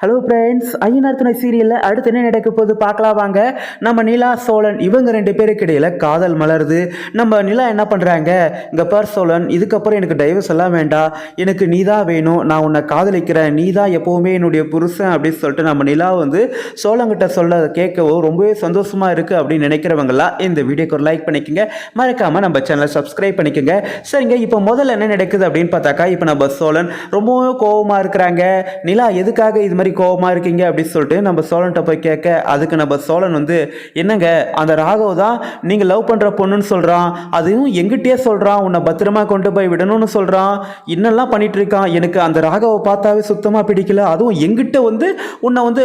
Hello friends, Ayyanar துணை சீரியலில் அடுத்து என்ன நடக்க போது பார்க்கலாம் வாங்க. நம்ம நிலா சோழன் இவங்க ரெண்டு பேருக்கு இடையில் காதல் மலருது. நம்ம நிலா என்ன பண்ணுறாங்க, இங்கே பார் சோழன், இதுக்கப்புறம் எனக்கு டைவர்ஸ் எல்லாம் வேண்டாம், எனக்கு நீ தான் வேணும், நான் உன்னை காதலிக்கிறேன், நீ தான் எப்போவுமே என்னுடைய புருஷன் அப்படின்னு சொல்லிட்டு நம்ம நிலா வந்து சோழங்கிட்ட சொல்ல கேட்கவும் ரொம்பவே சந்தோஷமாக இருக்குது அப்படின்னு நினைக்கிறவங்களாம் இந்த வீடியோக்கு ஒரு லைக் பண்ணிக்கோங்க. மறக்காமல் நம்ம சேனலை சப்ஸ்கிரைப் பண்ணிக்கோங்க. சரிங்க, இப்போ முதல்ல என்ன நடக்குது அப்படின்னு பார்த்தாக்கா, இப்போ நம்ம சோழன் ரொம்பவே கோபமாக இருக்கிறாங்க. நிலா எதுக்காக இது மாதிரி கோபமா இருக்கீங்க அப்படின்னு சொல்லிட்டு நம்ம சோழன்ட்ட போய் கேட்க, அதுக்கு நம்ம சோழன் வந்து, என்னங்க அந்த ராகவ் தான் நீங்க லவ் பண்ற பொண்ணுன்னு சொல்றான், அதுவும் எங்கிட்டே சொல்றான், உன்னை பத்திரமா கொண்டு போய் விடணும்னு சொல்றான், இன்னெல்லாம் பண்ணிட்டு இருக்கான், எனக்கு அந்த ராகவை பார்த்தாவே சுத்தமா பிடிக்கல, அதுவும் எங்கிட்ட வந்து உன்னை வந்து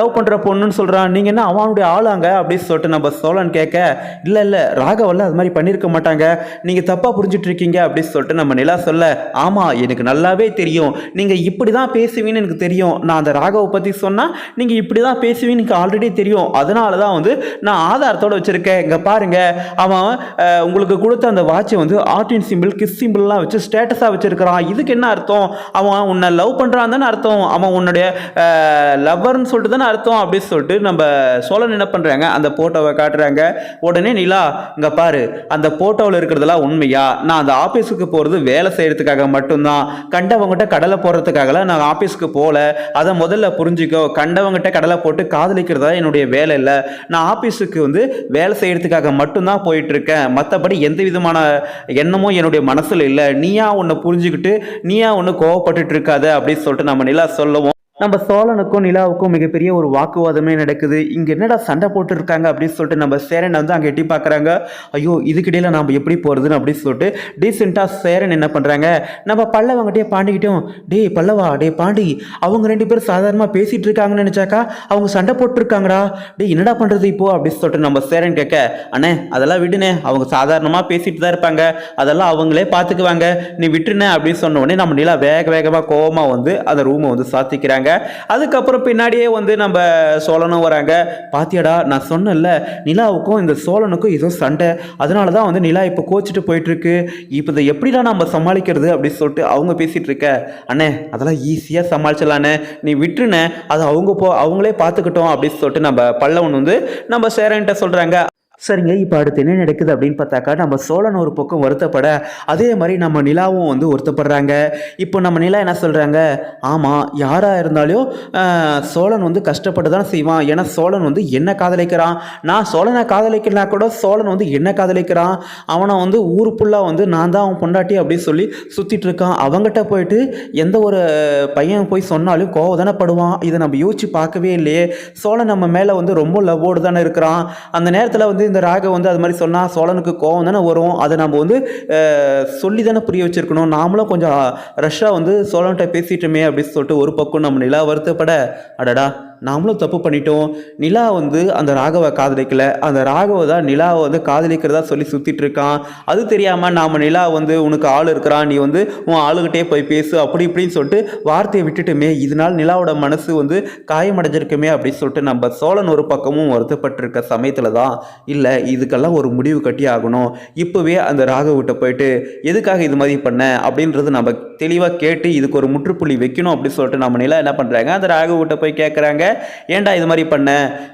லவ் பண்ற பொண்ணுன்னு சொல்றான், நீங்க என்ன அவனுடைய ஆளாங்க அப்படின்னு சொல்லிட்டு நம்ம சோழன் கேட்க, இல்ல இல்ல ராகவெல்லாம் அது மாதிரி பண்ணியிருக்க மாட்டாங்க, நீங்க தப்பா புரிஞ்சுட்டு இருக்கீங்க அப்படின்னு சொல்லிட்டு நம்ம நிலா சொல்ல, ஆமா எனக்கு நல்லாவே தெரியும், நீங்க இப்படிதான் பேசுவீன்னு எனக்கு தெரியும், நான் அந்த ராகவை பற்றி சொன்னால் நீங்கள் இப்படி தான் பேசுவீன்னு எனக்கு ஆல்ரெடி தெரியும், அதனால தான் வந்து நான் ஆதாரத்தோடு வச்சுருக்கேன், இங்கே பாருங்கள், அவன் உங்களுக்கு கொடுத்த அந்த வாட்சை வந்து ஆர்டின் சிம்பிள் கிஸ் சிம்பிள்லாம் வச்சு ஸ்டேட்டஸாக வச்சுருக்கிறான், இதுக்கு என்ன அர்த்தம், அவன் உன்னை லவ் பண்ணுறான் தானே அர்த்தம், அவன் உன்னுடைய லவ்வர்னு சொல்லிட்டு தானே அர்த்தம் அப்படின்னு சொல்லிட்டு நம்ம சோழன் என்ன பண்ணுறாங்க, அந்த ஃபோட்டோவை காட்டுறாங்க. உடனே நிலா, இங்கே பாரு அந்த ஃபோட்டோவில் இருக்கிறதெல்லாம் உண்மையா, நான் அந்த ஆஃபீஸுக்கு போகிறது வேலை செய்கிறதுக்காக மட்டும்தான், கண்டவங்ககிட்ட கடலை போடுறதுக்காகலாம் நான் ஆஃபீஸுக்கு போகல, அதை முதல்ல புரிஞ்சுக்கோ, கண்டவங்கிட்ட கடலை போட்டு காதலிக்கிறதா என்னுடைய வேலை இல்லை, நான் ஆஃபீஸுக்கு வந்து வேலை செய்யறதுக்காக மட்டும்தான் போயிட்டு இருக்கேன், மற்றபடி எந்த விதமான எண்ணமும் என்னுடைய மனசில் இல்லை, நீயா ஒன்று புரிஞ்சுக்கிட்டு நீயா ஒன்று கோவப்பட்டுட்டு இருக்காத அப்படின்னு சொல்லிட்டு நம்ம நிலா சொல்லவும், நம்ம சோழனுக்கும் நிலாவுக்கும் மிகப்பெரிய ஒரு வாக்குவாதமே நடக்குது. இங்கே என்னடா சண்டை போட்டு இருக்காங்க அப்படின்னு சொல்லிட்டு நம்ம சேரன் வந்து அங்கே எட்டி பார்க்குறாங்க. ஐயோ இதுக்கிடையில் நாம் எப்படி போகிறதுன்னு அப்படின்னு சொல்லிட்டு டீசெண்டாக சேரன் என்ன பண்ணுறாங்க, நம்ம பல்லவங்கிட்டே பாண்டிக்கிட்டோம், டே பல்லவா டே பாண்டி, அவங்க ரெண்டு பேரும் சாதாரணமாக பேசிகிட்டு இருக்காங்கன்னு நினச்சாக்கா அவங்க சண்டை போட்டுருக்காங்கடா, டே என்னடா பண்ணுறது இப்போது அப்படின்னு சொல்லிட்டு நம்ம சேரன் கேட்க, அண்ணே அதெல்லாம் விடுனே, அவங்க சாதாரணமாக பேசிட்டு தான் இருப்பாங்க, அதெல்லாம் அவங்களே பார்த்துக்குவாங்க, நீ விட்டுருனே அப்படின்னு சொன்ன உடனே நம்ம நிலா வேகமாக கோவமாக வந்து அந்த ரூமை வந்து சாத்திக்கிறாங்க. அதுக்கப்புறம் பின்னாடியே வந்து நம்ம சோழனும் வராங்க. பாத்தியாடா நான் சொன்னேன்ல, நிலாவுக்கும் இந்த சோழனுக்கும் ஏதோ சண்டை, அதனால தான் வந்து நிலா இப்போ கோச்சிட்டு போயிட்டு இருக்கு, இப்போ இதை எப்படிடா நம்ம சமாளிக்கிறது அப்படின்னு சொல்லிட்டு அவங்க பேசிட்டு இருக்க, அண்ணே அதெல்லாம் ஈஸியாக சமாளிச்சலானே, நீ விட்டுருனே, அது அவங்களே பார்த்துக்கிட்டோம் அப்படின்னு சொல்லிட்டு நம்ம பல்லவன் வந்து நம்ம சேரன்ட்ட சொல்றாங்க. சரிங்க, இப்போ அடுத்து என்ன நடக்குது அப்படின்னு பார்த்தாக்கா, நம்ம சோழன் ஒரு பக்கம் வருத்தப்பட, அதே மாதிரி நம்ம நிலாவும் வந்து வருத்தப்படுறாங்க. இப்போ நம்ம நிலா என்ன சொல்கிறாங்க, ஆமாம் யாராக இருந்தாலும் சோழன் வந்து கஷ்டப்பட்டு தான் செய்வான், ஏன்னா சோழன் வந்து என்ன காதலிக்கிறான், நான் சோழனை காதலிக்கிறனா கூட சோழன் வந்து என்ன காதலிக்கிறான், அவனை வந்து ஊர் ஃபுல்லாக வந்து நான் தான் அவன் பொண்டாட்டி அப்படின்னு சொல்லி சுற்றிட்டு இருக்கான், அவங்ககிட்ட போயிட்டு எந்த ஒரு பையன் போய் சொன்னாலும் கோவம் தானே படுவான், இதை நம்ம யோசிச்சு பார்க்கவே இல்லையே, சோழன் நம்ம மேலே வந்து ரொம்ப லவ்வோடு தானே இருக்கிறான், அந்த நேரத்தில் வந்து இந்த ராக வந்து அது மாதிரி சொன்னால் சோழனுக்கு கோவம் தானே வரும், அதை நம்ம வந்து சொல்லி தானே புரிய வச்சிருக்கணும், நாமளும் கொஞ்சம் ரஷ்ஷாக வந்து சோழன்கிட்ட பேசிட்டோமே அப்படின்னு சொல்லிட்டு ஒரு பக்கம் நம்ம நிலா வருத்தப்பட, அடடா நாமளும் தப்பு பண்ணிட்டோம், நிலா வந்து அந்த ராகவை காதலிக்கல, அந்த ராகவை தான் நிலாவை வந்து காதலிக்கிறதா சொல்லி சுற்றிட்டு இருக்கான், அது தெரியாமல் நாம் நிலா வந்து உனக்கு ஆள் இருக்கிறான், நீ வந்து உன் ஆளுகிட்டே போய் பேசு அப்படி இப்படின்னு சொல்லிட்டு வார்த்தையை விட்டுட்டுமே, இதனால் நிலாவோட மனசு வந்து காயமடைஞ்சிருக்குமே அப்படின்னு சொல்லிட்டு நம்ம சோழன் ஒரு பக்கமும் வருத்தப்பட்டிருக்க சமயத்தில் தான், இல்லை இதுக்கெல்லாம் ஒரு முடிவு கட்டி ஆகணும், இப்போவே அந்த ராகவிட்ட போயிட்டு எதுக்காக இது மாதிரி பண்ண அப்படின்றது நம்ம தெளிவாக கேட்டு இதுக்கு ஒரு முற்றுப்புள்ளி வைக்கணும் அப்படின்னு சொல்லிட்டு நம்ம நிலா என்ன பண்ணுறாங்க, அந்த ராகவிட்ட போய் கேட்குறாங்க, ஏன்டா இது மாதிரி பண்ண,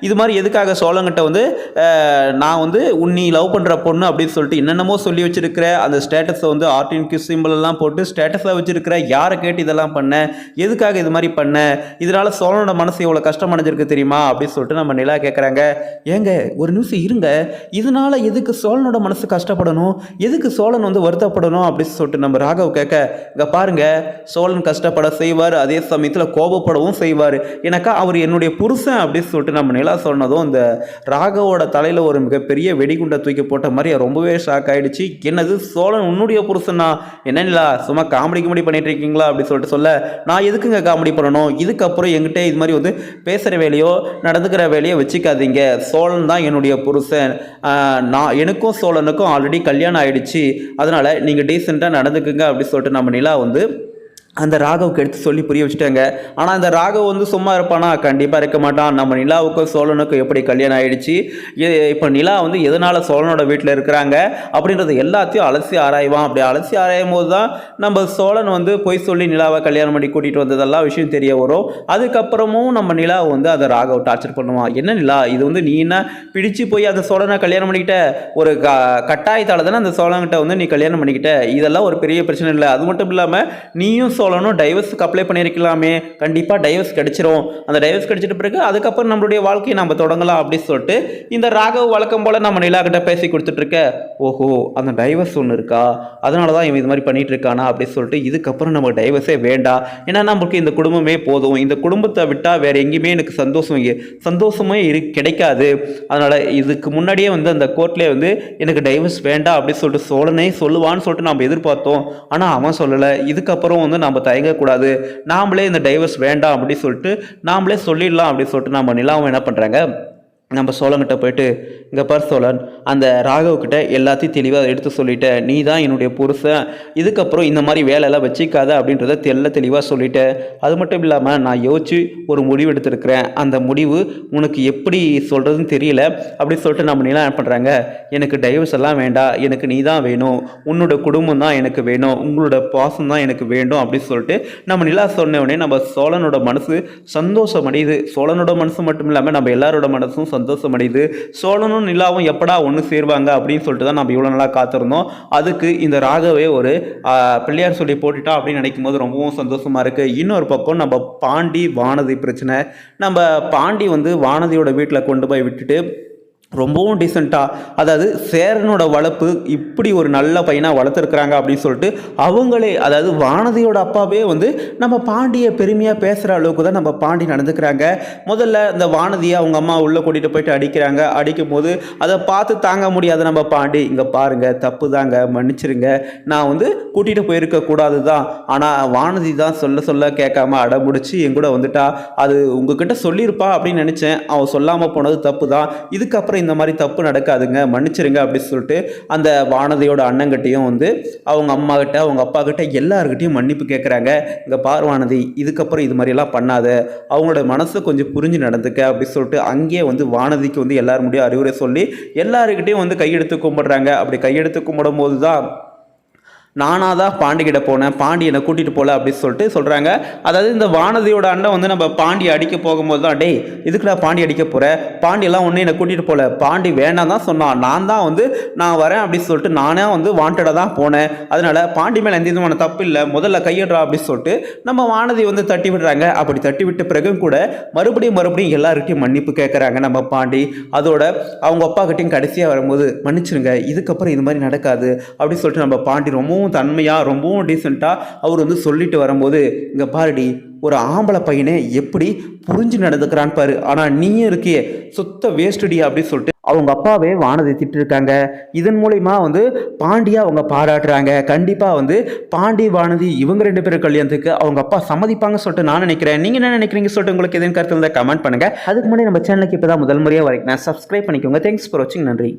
இது மாதிரி எதுக்காக சோழங்கிட்ட வந்து நான் வந்து உன்னை லவ் பண்ணுற பொண்ணு அப்படின்னு சொல்லிட்டு என்னென்னமோ சொல்லி வச்சிருக்கிற, அந்த ஸ்டேட்டஸை வந்து ஆர்டின் கிஸ் சிம்பிள் எல்லாம் போட்டு ஸ்டேட்டஸாக வச்சிருக்கிற, யாரை கேட்டு இதெல்லாம் பண்ண, எதுக்காக இது மாதிரி பண்ண, இதனால சோழனோட மனசு எவ்வளோ கஷ்டம் அடைஞ்சிருக்கு தெரியுமா அப்படின்னு சொல்லிட்டு நம்ம நிலா கேட்குறாங்க. ஏங்க ஒரு நிமிஷம் இருங்க, இதனால எதுக்கு சோழனோட மனசு கஷ்டப்படணும், எதுக்கு சோழன் வந்து வருத்தப்படணும் அப்படின்னு சொல்லிட்டு நம்ம ராகவ் கேட்க, இங்கே பாருங்க சோழன் கஷ்டப்பட செய்வார், அதே சமயத்தில் கோபப்படவும் செய்வார், எனக்கா அவர் என்னுடைய புருஷன் அப்படின்னு சொல்லிட்டு நம்ம நிலா சொன்னதும் இந்த ராகவோட தலையில் ஒரு மிகப்பெரிய வெடிகுண்டை தூக்கி போட்ட மாதிரி ரொம்பவே ஷாக் ஆகிடுச்சு. என்னது சோழன் உன்னுடைய புருஷனா, என்ன நிலா சும்மா காமெடி பண்ணிட்டு இருக்கீங்களா அப்படின்னு சொல்லிட்டு சொல்ல, நான் எதுக்குங்க காமெடி பண்ணணும், இதுக்கப்புறம் எங்கிட்ட இது மாதிரி வந்து பேசுகிற வேலையோ நடந்துக்கிற வேலையோ வச்சுக்காதீங்க, சோழன் தான் என்னுடைய புருஷன், நான் எனக்கும் சோழனுக்கும் ஆல்ரெடி கல்யாணம் ஆகிடுச்சு, அதனால் நீங்கள் டீசெண்டாக நடந்துக்குங்க அப்படின்னு சொல்லிட்டு நம்ம நிலா வந்து அந்த ராகவுக்கு எடுத்து சொல்லி புரிய வச்சுட்டாங்க. ஆனால் அந்த ராகவ் வந்து சும்மா இருப்பானா? கண்டிப்பாக இருக்க மாட்டான். நம்ம நிலாவுக்கும் சோழனுக்கும் எப்படி கல்யாணம் ஆயிடுச்சு, இப்போ நிலா வந்து எதனால் சோழனோட வீட்டில் இருக்கிறாங்க அப்படின்றது எல்லாத்தையும் அலசி ஆராய்வான். அப்படி அலசி ஆராயும் போது தான் நம்ம சோழன் வந்து பொய் சொல்லி நிலாவை கல்யாணம் பண்ணி கூட்டிகிட்டு வந்ததெல்லாம் விஷயம் தெரிய வரும். அதுக்கப்புறமும் நம்ம நிலா வந்து அதை ராகவ் டார்ச்சர் பண்ணுவான். என்ன நிலா, இது வந்து நீ என்ன பிடிச்சு போய் அந்த சோழனை கல்யாணம் பண்ணிக்கிட்ட, ஒரு கட்டாயத்தால் தானே அந்த சோழன்கிட்ட வந்து நீ கல்யாணம் பண்ணிக்கிட்ட, இதெல்லாம் ஒரு பெரிய பிரச்சனை இல்லை. அது மட்டும் இல்லாமல் நீயும் சோழனும் டைவர்ஸுக்கு அப்ளை பண்ணியிருக்கலாமே, கண்டிப்பாக டைவர்ஸ் கிடைச்சிரும். அந்த டைவர்ஸ் கிடைச்சிட்ட பிறகு அதுக்கப்புறம் நம்மளுடைய வாழ்க்கையை நம்ம தொடங்கலாம் அப்படின்னு சொல்லிட்டு இந்த ராகவ் வழக்கம் போல் நம்ம நிலா கிட்ட பேசி கொடுத்துட்ருக்க. ஓஹோ, அந்த டைவர்ஸ் ஒன்று இருக்கா, அதனால தான் இவன் இது மாதிரி பண்ணிட்டு இருக்கானா அப்படின்னு சொல்லிட்டு இதுக்கப்புறம் நம்ம டைவர்ஸே வேண்டாம், ஏன்னா நமக்கு இந்த குடும்பமே போதும், இந்த குடும்பத்தை விட்டால் வேறு எங்கேயுமே எனக்கு சந்தோஷமே கிடைக்காது, அதனால் இதுக்கு முன்னாடியே வந்து அந்த கோர்ட்லேயே வந்து எனக்கு டைவர்ஸ் வேண்டாம் அப்படின்னு சொல்லிட்டு சோழனே சொல்லுவான்னு சொல்லிட்டு நம்ம எதிர்பார்த்தோம். ஆனால் அவன் சொல்லலை. இதுக்கப்புறம் வந்து நம்ம தயங்கக்கூடாது, நாமளே இந்த டைவர்ஸ் வேண்டாம் அப்படின்னு சொல்லிட்டு நாமளே சொல்லிடலாம் அப்படின்னு சொல்லிட்டு நம்ம நிலாவும் என்ன பண்ணுறாங்க, நம்ம சோழன்கிட்ட போயிட்டு, இங்கே பார் சோழன், அந்த ராகவ்கிட்ட எல்லாத்தையும் தெளிவாக எடுத்து சொல்லிட்டேன், நீ தான் என்னுடைய புருஷன், இதுக்கப்புறம் இந்த மாதிரி வேலையெல்லாம் வச்சிக்காத அப்படின்றத தெளிவாக சொல்லிட்டேன். அது மட்டும் இல்லாமல் நான் யோசிச்சு ஒரு முடிவு எடுத்திருக்கிறேன், அந்த முடிவு உனக்கு எப்படி சொல்கிறதுன்னு தெரியல அப்படின்னு சொல்லிட்டு நம்ம நிலா என்ன பண்ணுறாங்க, எனக்கு டைவர்ஸ் எல்லாம் வேண்டாம், எனக்கு நீ தான் வேணும், உன்னோட குடும்பம் தான் எனக்கு வேணும், உங்களோட பாசம் தான் எனக்கு வேண்டும் அப்படின்னு சொல்லிட்டு நம்ம நிலா சொன்ன உடனே நம்ம சோழனோட மனசு சந்தோஷம் அடையுது. சோழனோட மனசு மட்டும் இல்லாமல் நம்ம எல்லாரோட மனசும் சந்தோஷம் அடையுது. சோழனும் நிலாவும் எப்படா ஒன்று சேருவாங்க அப்படின்னு சொல்லிட்டு தான் நம்ம இவ்வளோ நல்லா காத்திருந்தோம். அதுக்கு இந்த ராகவே ஒரு பிள்ளையார் சொல்லி போட்டுட்டா அப்படின்னு நினைக்கும் போது ரொம்பவும் சந்தோஷமா இருக்கு. இன்னொரு பக்கம் நம்ம பாண்டி வானதி பிரச்சனை, நம்ம பாண்டி வந்து வானதியோட வீட்டில் கொண்டு போய் விட்டுட்டு ரொம்பவும் டீசெண்டாக, அதாவது சேரனோட வளர்ப்பு இப்படி ஒரு நல்ல பையனாக வளர்த்துருக்குறாங்க அப்படின்னு சொல்லிட்டு அவங்களே, அதாவது வானதியோட அப்பாவே வந்து நம்ம பாண்டியை பெருமையாக பேசுகிற அளவுக்கு தான் நம்ம பாண்டி நடந்துக்கிறாங்க. முதல்ல இந்த வானதியை அவங்க அம்மா உள்ளே கூட்டிகிட்டு போயிட்டு அடிக்கிறாங்க. அடிக்கும் போது அதை பார்த்து தாங்க முடியாத நம்ம பாண்டி, இங்கே பாருங்கள் தப்பு தாங்க, மன்னிச்சிருங்க, நான் வந்து கூட்டிகிட்டு போயிருக்க கூடாது தான், ஆனால் வானதி தான் சொல்ல கேட்காம அடம்பிடிச்சி என் கூட வந்துட்டா, அது உங்ககிட்ட சொல்லியிருப்பா அப்படின்னு நினச்சேன், அவன் சொல்லாமல் போனது தப்பு தான், இதுக்கப்புறம் இந்த மாதிரி தப்பு நடக்காதுங்க, மன்னிச்சிருங்க அப்படின்னு சொல்லிட்டு அந்த வானதியோட அண்ணங்கிட்டையும் வந்து அவங்க அம்மா கிட்ட அவங்க அப்பா கிட்ட எல்லாருக்கிட்டையும் மன்னிப்பு கேட்குறாங்க. இங்கே பார் வானதி, இதுக்கப்புறம் இது மாதிரியெல்லாம் பண்ணாத, அவங்களோட மனசை கொஞ்சம் புரிஞ்சு நடந்துக்க அப்படின்னு சொல்லிட்டு அங்கேயே வந்து வானதிக்கு வந்து எல்லாரும் முடியும் அறிவுரை சொல்லி எல்லாருக்கிட்டையும் வந்து கையெடுத்து கும்பிடுறாங்க. அப்படி கையெடுத்து கும்பிடும் போது தான் நானாக தான் பாண்டிகிட்ட போனேன், பாண்டி என்னை கூட்டிகிட்டு போகல அப்படின்னு சொல்லிட்டு சொல்கிறாங்க. அதாவது இந்த வானதியோட அண்ணன் வந்து நம்ம பாண்டி அடிக்க போகும்போது தான், டேய் இதுக்குடா பாண்டி அடிக்க போகிற, பாண்டியெல்லாம் ஒன்றும் என்னை கூட்டிகிட்டு போகல, பாண்டி வேணாம் தான் சொன்னான், நான் தான் வந்து நான் வரேன் அப்படின்னு சொல்லிட்டு நானே வந்து வாண்டடாக தான் போனேன், அதனால் பாண்டி மேலே எந்த விதமான தப்பு இல்லை, முதல்ல கையிடுறா அப்படின்னு சொல்லிட்டு நம்ம வானதி வந்து தட்டி விடுறாங்க. அப்படி தட்டி விட்ட பிறகும் கூட மறுபடியும் எல்லாருக்கிட்டையும் மன்னிப்பு கேட்குறாங்க நம்ம பாண்டி. அதோட அவங்க அப்பா கிட்டையும் கடைசியாக வரும்போது மன்னிச்சிருங்க, இதுக்கப்புறம் இது மாதிரி நடக்காது அப்படின்னு சொல்லிட்டு நம்ம பாண்டி ரொம்பவும் தன்மையாக ரொம்பவும் டீசெண்டாக அவர் வந்து சொல்லிட்டு வரும்போது, இங்கே பாருடி, ஒரு ஆம்பளை பையனே எப்படி புரிஞ்சு நடந்துக்கிறான்னு பாரு, ஆனால் நீயும் இருக்கியே சுத்த வேஸ்டடி அப்படின்னு சொல்லிட்டு அவங்க அப்பாவே வானதி திட்டிருக்காங்க. இதன் மூலயமா வந்து பாண்டியா அவங்க பாராட்டுறாங்க. கண்டிப்பாக வந்து பாண்டி வானதி இவங்க 2 பேரும் கல்யாணத்துக்கு அவங்க அப்பா சம்மதிப்பாங்க சொல்லிட்டு நான் நினைக்கிறேன். நீங்கள் என்ன நினைக்கிறீங்க சொல்லிட்டு உங்களுக்கு எதுவும் கருத்து இருந்தால் கமெண்ட் பண்ணுங்கள். அதுக்கு முன்னாடி நம்ம சேனலுக்கு இப்போ தான் முதல் முறையாக வரைக்கும் சப்ஸ்கிரைப் பண்ணிக்கோங்க. தேங்க்ஸ் ஃபார் வாட்சிங். நன்றி.